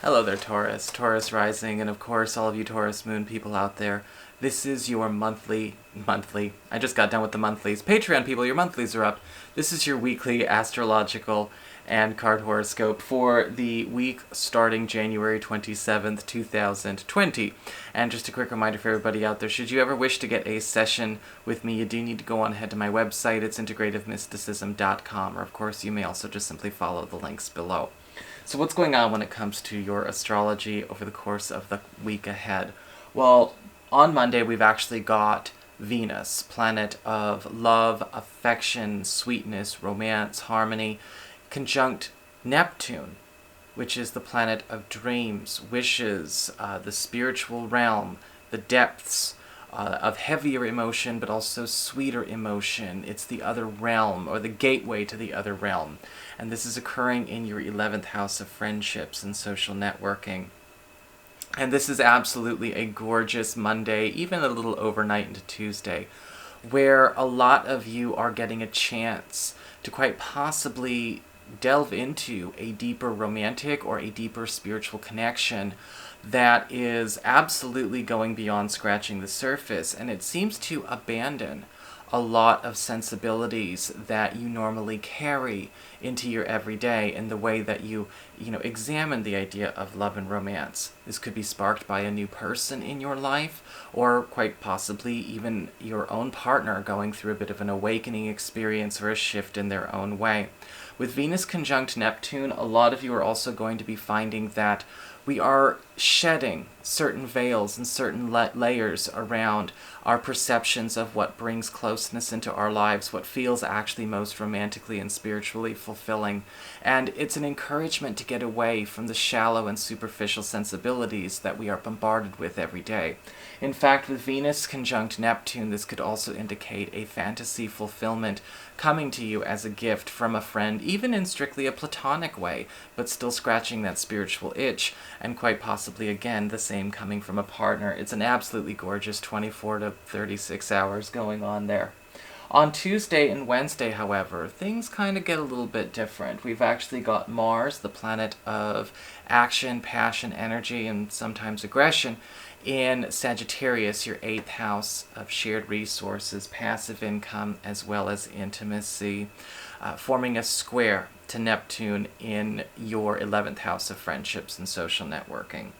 Hello there, Taurus, Taurus rising, and of course all of you Taurus moon people out there. This is your monthly, I just got done with the monthlies. Patreon people, your monthlies are up. This is your weekly astrological and card horoscope for the week starting January 27th, 2020. And just a quick reminder for everybody out there, should you ever wish to get a session with me, you do need to go on ahead to my website. It's integrativemysticism.com, or of course you may also just simply follow the links below. So what's going on when it comes to your astrology over the course of the week ahead? Well, on Monday we've actually got Venus, planet of love, affection, sweetness, romance, harmony, conjunct Neptune, which is the planet of dreams, wishes, the spiritual realm, the depths, of heavier emotion, but also sweeter emotion. It's the other realm, or the gateway to the other realm. And this is occurring in your 11th house of friendships and social networking. And this is absolutely a gorgeous Monday, even a little overnight into Tuesday, where a lot of you are getting a chance to quite possibly delve into a deeper romantic or a deeper spiritual connection that is absolutely going beyond scratching the surface, and it seems to abandon a lot of sensibilities that you normally carry into your everyday in the way that you examine the idea of love and romance. This could be sparked by a new person in your life, or quite possibly even your own partner going through a bit of an awakening experience or a shift in their own way. With Venus conjunct Neptune, a lot of you are also going to be finding that we are shedding certain veils and certain layers around our perceptions of what brings closeness into our lives, what feels actually most romantically and spiritually fulfilling. And it's an encouragement to get away from the shallow and superficial sensibilities that we are bombarded with every day. In fact, with Venus conjunct Neptune, this could also indicate a fantasy fulfillment coming to you as a gift from a friend, even in strictly a platonic way, but still scratching that spiritual itch, and quite possibly, again, the same coming from a partner. It's an absolutely gorgeous 24 to 36 hours going on there. On Tuesday and Wednesday, however, things kind of get a little bit different. We've actually got Mars, the planet of action, passion, energy, and sometimes aggression, in Sagittarius, your 8th house of shared resources, passive income, as well as intimacy, forming a square to Neptune in your 11th house of friendships and social networking.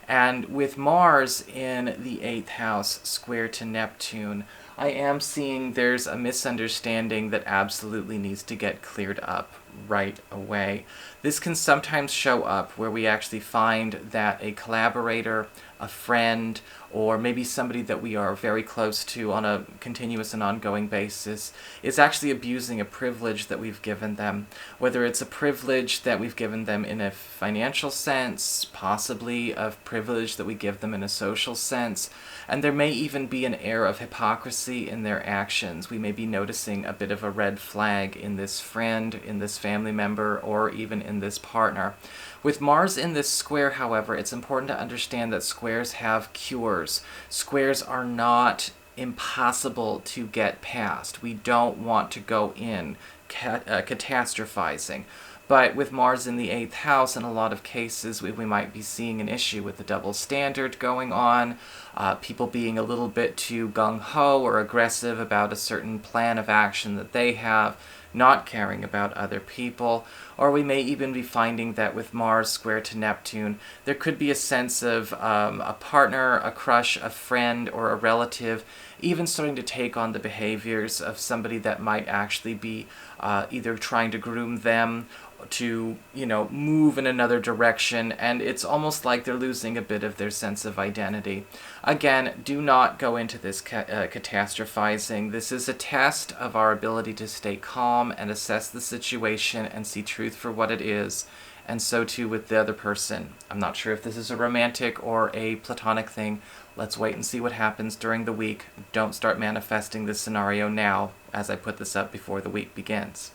And with Mars in the 8th house square to Neptune, I am seeing there's a misunderstanding that absolutely needs to get cleared up right away. This can sometimes show up where we actually find that a collaborator, a friend, or maybe somebody that we are very close to on a continuous and ongoing basis is actually abusing a privilege that we've given them. Whether it's a privilege that we've given them in a financial sense, possibly a privilege that we give them in a social sense, and there may even be an air of hypocrisy in their actions. We may be noticing a bit of a red flag in this friend, in this family member, or even in this partner. With Mars in this square, however, it's important to understand that squares have cures. Squares are not impossible to get past. We don't want to go in catastrophizing. But with Mars in the 8th house, in a lot of cases, we might be seeing an issue with the double standard going on, people being a little bit too gung-ho or aggressive about a certain plan of action that they have, not caring about other people. Or we may even be finding that with Mars square to Neptune, there could be a sense of a partner, a crush, a friend, or a relative even starting to take on the behaviors of somebody that might actually be either trying to groom them to, move in another direction, and it's almost like they're losing a bit of their sense of identity. Again, do not go into this catastrophizing. This is a test of our ability to stay calm and assess the situation and see truth for what it is, and so too with the other person. I'm not sure if this is a romantic or a platonic thing. Let's wait and see what happens during the week. Don't start manifesting this scenario now, as I put this up before the week begins.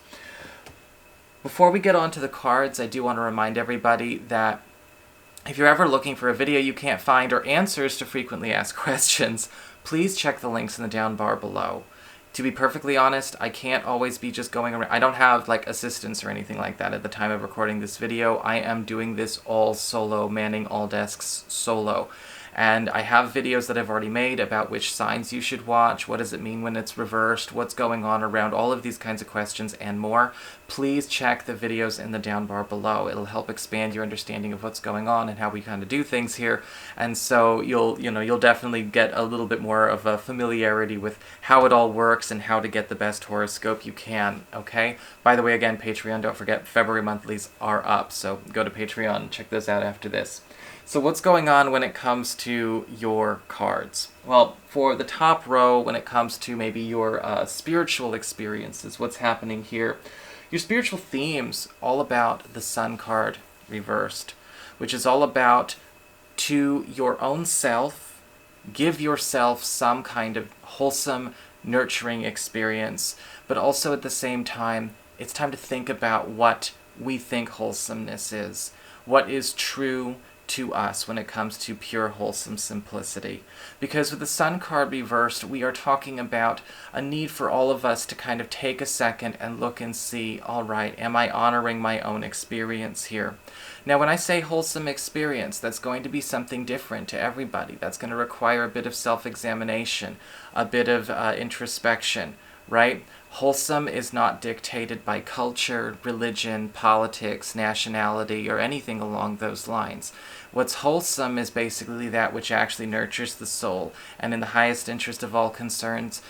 Before we get on to the cards, I do want to remind everybody that if you're ever looking for a video you can't find or answers to frequently asked questions, please check the links in the down bar below. To be perfectly honest, I can't always be just going around. I don't have like assistants or anything like that at the time of recording this video. I am doing this all solo, manning all desks solo. And I have videos that I've already made about which signs you should watch, what does it mean when it's reversed, what's going on around all of these kinds of questions and more. Please check the videos in the down bar below. It'll help expand your understanding of what's going on and how we kind of do things here. And so you'll definitely get a little bit more of a familiarity with how it all works and how to get the best horoscope you can, okay? By the way, again, Patreon, don't forget, February monthlies are up, so go to Patreon and check those out after this. So what's going on when it comes to your cards? Well, for the top row, when it comes to maybe your spiritual experiences, what's happening here? Your spiritual themes, all about the Sun card reversed, which is all about to your own self, give yourself some kind of wholesome, nurturing experience, but also at the same time, it's time to think about what we think wholesomeness is, what is true to us when it comes to pure wholesome simplicity. Because with the Sun card reversed, we are talking about a need for all of us to kind of take a second and look and see, all right, am I honoring my own experience here? Now, when I say wholesome experience, that's going to be something different to everybody. That's going to require a bit of self-examination, a bit of introspection, right? Wholesome is not dictated by culture, religion, politics, nationality, or anything along those lines. What's wholesome is basically that which actually nurtures the soul, and in the highest interest of all concerns,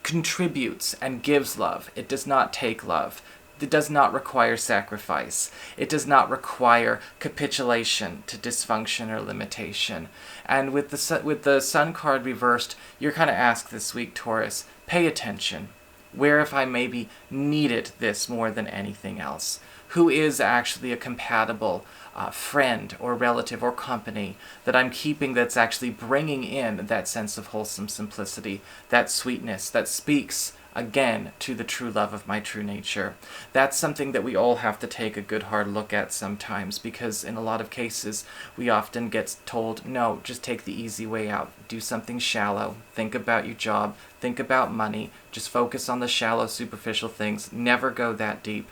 contributes and gives love. It does not take love. It does not require sacrifice. It does not require capitulation to dysfunction or limitation. And with the Sun card reversed, you're kind of asked this week, Taurus, pay attention. Where if I maybe needed this more than anything else? Who is actually a compatible friend or relative or company that I'm keeping that's actually bringing in that sense of wholesome simplicity, that sweetness that speaks again to the true love of my true nature? That's something that we all have to take a good hard look at sometimes, because in a lot of cases we often get told, no, just take the easy way out, do something shallow, think about your job, think about money, just focus on the shallow superficial things, never go that deep,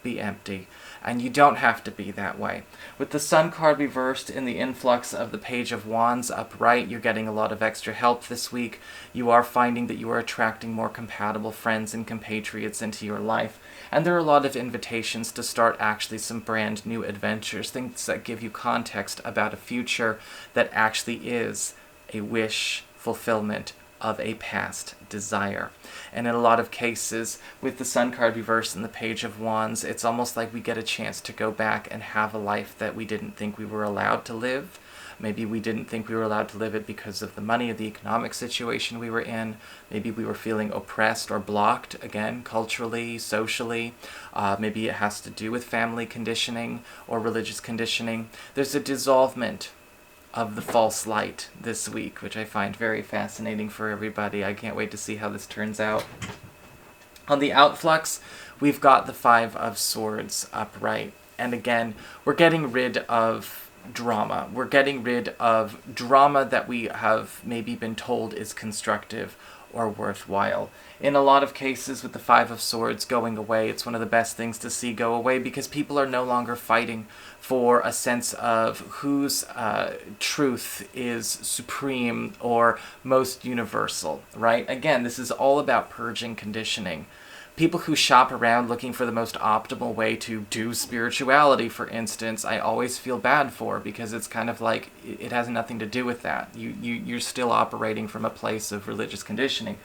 be empty. And you don't have to be that way. With the Sun card reversed in the influx of the Page of Wands upright, you're getting a lot of extra help this week. You are finding that you are attracting more compatible friends and compatriots into your life. And there are a lot of invitations to start actually some brand new adventures, things that give you context about a future that actually is a wish fulfillment of a past desire. And in a lot of cases, with the Sun card reversed and the Page of Wands, it's almost like we get a chance to go back and have a life that we didn't think we were allowed to live. Maybe we didn't think we were allowed to live it because of the money or the economic situation we were in. Maybe we were feeling oppressed or blocked, again, culturally, socially. Maybe it has to do with family conditioning or religious conditioning. There's a dissolvement of the false light this week, which I find very fascinating for everybody. I can't wait to see how this turns out. On the outflux, we've got the Five of Swords upright. And again, we're getting rid of drama. We're getting rid of drama that we have maybe been told is constructive or worthwhile. In a lot of cases, with the Five of Swords going away, it's one of the best things to see go away, because people are no longer fighting for a sense of whose truth is supreme or most universal, right? Again, this is all about purging conditioning. People who shop around looking for the most optimal way to do spirituality, for instance, I always feel bad for, because it's kind of like it has nothing to do with that. You're still operating from a place of religious conditioning.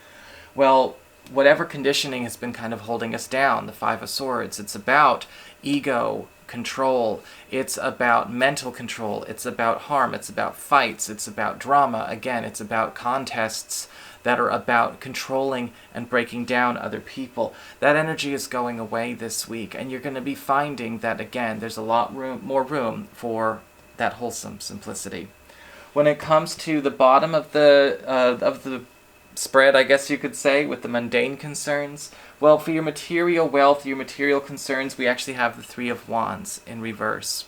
Well, whatever conditioning has been kind of holding us down, the Five of Swords, it's about ego, control, it's about mental control, it's about harm, it's about fights, it's about drama, again, it's about contests that are about controlling and breaking down other people. That energy is going away this week, and you're going to be finding that, again, there's a lot more room for that wholesome simplicity. When it comes to the bottom of the spread, I guess you could say, with the mundane concerns, well, for your material wealth, your material concerns, we actually have the Three of Wands in reverse.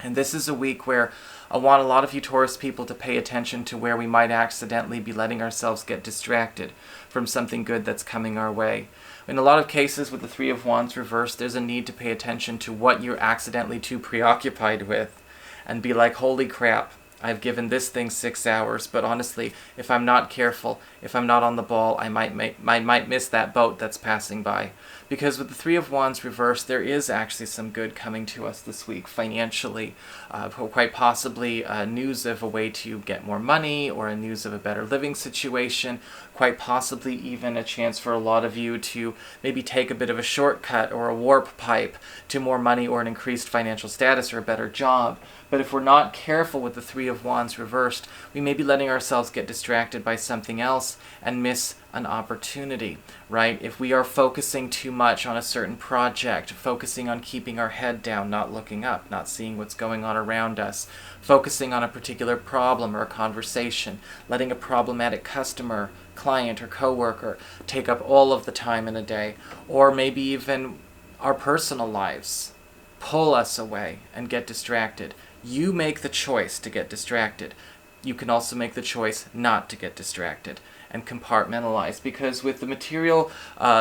And this is a week where I want a lot of you Taurus people to pay attention to where we might accidentally be letting ourselves get distracted from something good that's coming our way. In a lot of cases with the Three of Wands reversed, there's a need to pay attention to what you're accidentally too preoccupied with and be like, holy crap, I've given this thing 6 hours, but honestly, if I'm not careful, if I'm not on the ball, I might miss that boat that's passing by. Because with the Three of Wands reversed, there is actually some good coming to us this week financially. Quite possibly news of a way to get more money or a news of a better living situation. Quite possibly even a chance for a lot of you to maybe take a bit of a shortcut or a warp pipe to more money or an increased financial status or a better job. But if we're not careful with the Three of Wands reversed, we may be letting ourselves get distracted by something else and miss an opportunity, right? If we are focusing too much on a certain project, focusing on keeping our head down, not looking up, not seeing what's going on around us, focusing on a particular problem or a conversation, letting a problematic customer, client, or coworker take up all of the time in a day, or maybe even our personal lives pull us away and get distracted. You make the choice to get distracted. You can also make the choice not to get distracted and compartmentalize, because with the material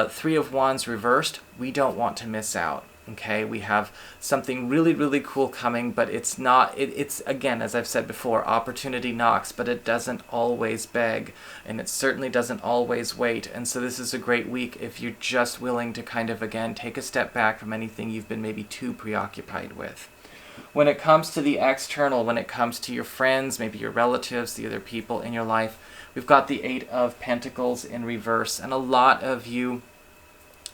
Three of Wands reversed, we don't want to miss out. Okay, we have something really, really cool coming, but it's not, it's again, as I've said before, opportunity knocks, but it doesn't always beg, and it certainly doesn't always wait. And so this is a great week if you're just willing to kind of, again, take a step back from anything you've been maybe too preoccupied with. When it comes to the external, when it comes to your friends, maybe your relatives, the other people in your life, we've got the Eight of Pentacles in reverse, and a lot of you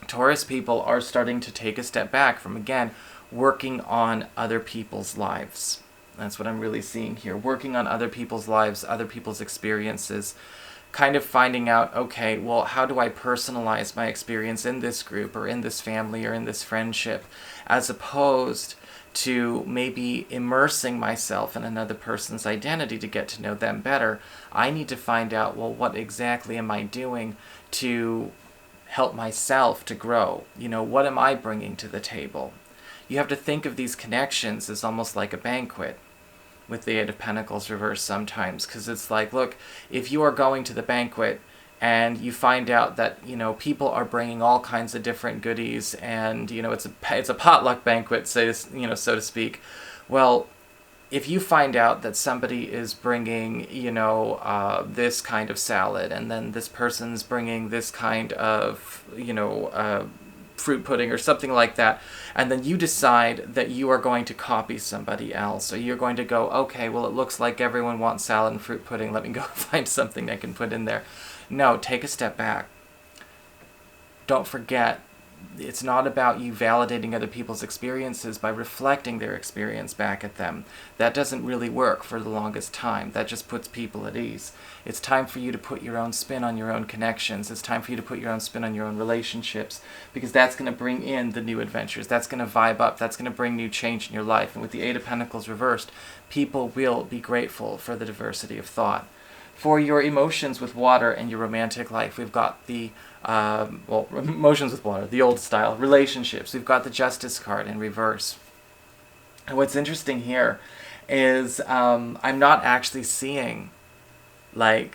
Taurus people are starting to take a step back from, again, working on other people's lives. That's what I'm really seeing here. Working on other people's lives, other people's experiences, kind of finding out, okay, well, how do I personalize my experience in this group or in this family or in this friendship, as opposed to maybe immersing myself in another person's identity to get to know them better. I need to find out, well, what exactly am I doing to help myself to grow? You know, what am I bringing to the table? You have to think of these connections as almost like a banquet with the Eight of Pentacles reversed sometimes, because it's like, look, if you are going to the banquet and you find out that, you know, people are bringing all kinds of different goodies, and, you know, it's a potluck banquet, so to speak. Well, if you find out that somebody is bringing, you know, this kind of salad, and then this person's bringing this kind of, you know, fruit pudding or something like that, and then you decide that you are going to copy somebody else, or you're going to go, okay, well, it looks like everyone wants salad and fruit pudding, let me go find something I can put in there. No, take a step back. Don't forget, it's not about you validating other people's experiences by reflecting their experience back at them. That doesn't really work for the longest time. That just puts people at ease. It's time for you to put your own spin on your own connections. It's time for you to put your own spin on your own relationships, because that's going to bring in the new adventures. That's going to vibe up. That's going to bring new change in your life. And with the Eight of Pentacles reversed, people will be grateful for the diversity of thought. For your emotions with water and your romantic life, we've got the, emotions with water, the old style, relationships. We've got the Justice card in reverse. And what's interesting here is I'm not actually seeing, like,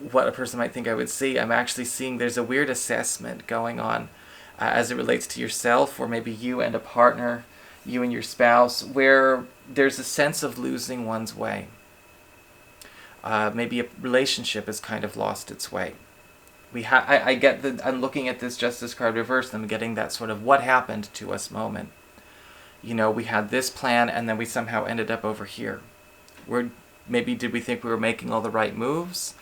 what a person might think I would see. I'm actually seeing there's a weird assessment going on as it relates to yourself, or maybe you and a partner, you and your spouse, where there's a sense of losing one's way. Maybe a relationship has kind of lost its way. I'm looking at this Justice card reversed, and I'm getting that sort of what happened to us moment. You know, we had this plan, and then we somehow ended up over here. Did we think we were making all the right moves?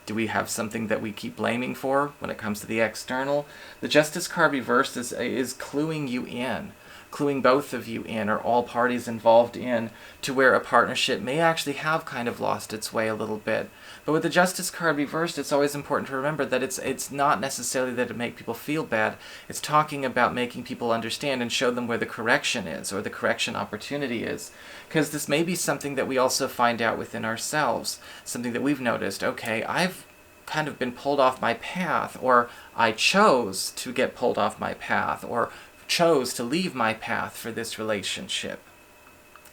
Do we have something that we keep blaming for when it comes to the external? The Justice card reversed is cluing you in, cluing both of you in, or all parties involved in, to where a partnership may actually have kind of lost its way a little bit. But with the Justice card reversed, it's always important to remember that it's not necessarily that it make people feel bad. It's talking about making people understand and show them where the correction is, or the correction opportunity is. Because this may be something that we also find out within ourselves, something that we've noticed. Okay, I've kind of been pulled off my path, or I chose to get pulled off my path, or chose to leave my path for this relationship.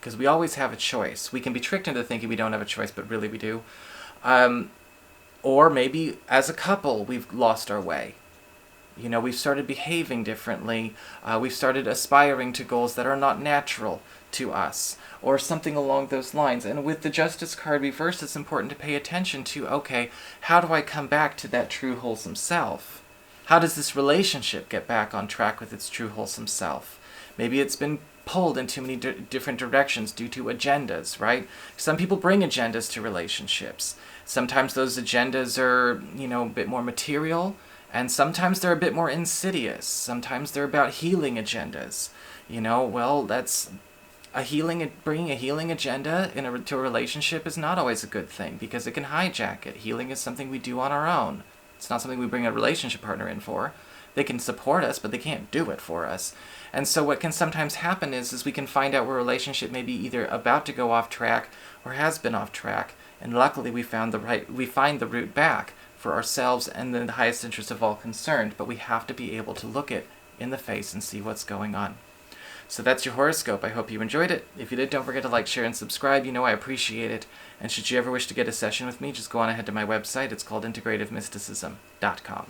because we always have a choice. We can be tricked into thinking we don't have a choice, but really we do. Or maybe as a couple, we've lost our way. You know, we've started behaving differently. We've started aspiring to goals that are not natural to us, or something along those lines. And with the Justice card reversed, it's important to pay attention to, okay, how do I come back to that true wholesome self? How does this relationship get back on track with its true wholesome self? Maybe it's been pulled in too many different directions due to agendas, right? Some people bring agendas to relationships. Sometimes those agendas are, you know, a bit more material, and sometimes they're a bit more insidious. Sometimes they're about healing agendas. You know, well, that's bringing a healing agenda to a relationship is not always a good thing, because it can hijack it. Healing is something we do on our own. It's not something we bring a relationship partner in for. They can support us, but they can't do it for us. And so what can sometimes happen is we can find out where a relationship may be either about to go off track or has been off track. And luckily we find the route back for ourselves and in the highest interest of all concerned. But we have to be able to look it in the face and see what's going on. So that's your horoscope. I hope you enjoyed it. If you did, don't forget to like, share, and subscribe. You know I appreciate it. And should you ever wish to get a session with me, just go on ahead to my website. It's called integrativemysticism.com.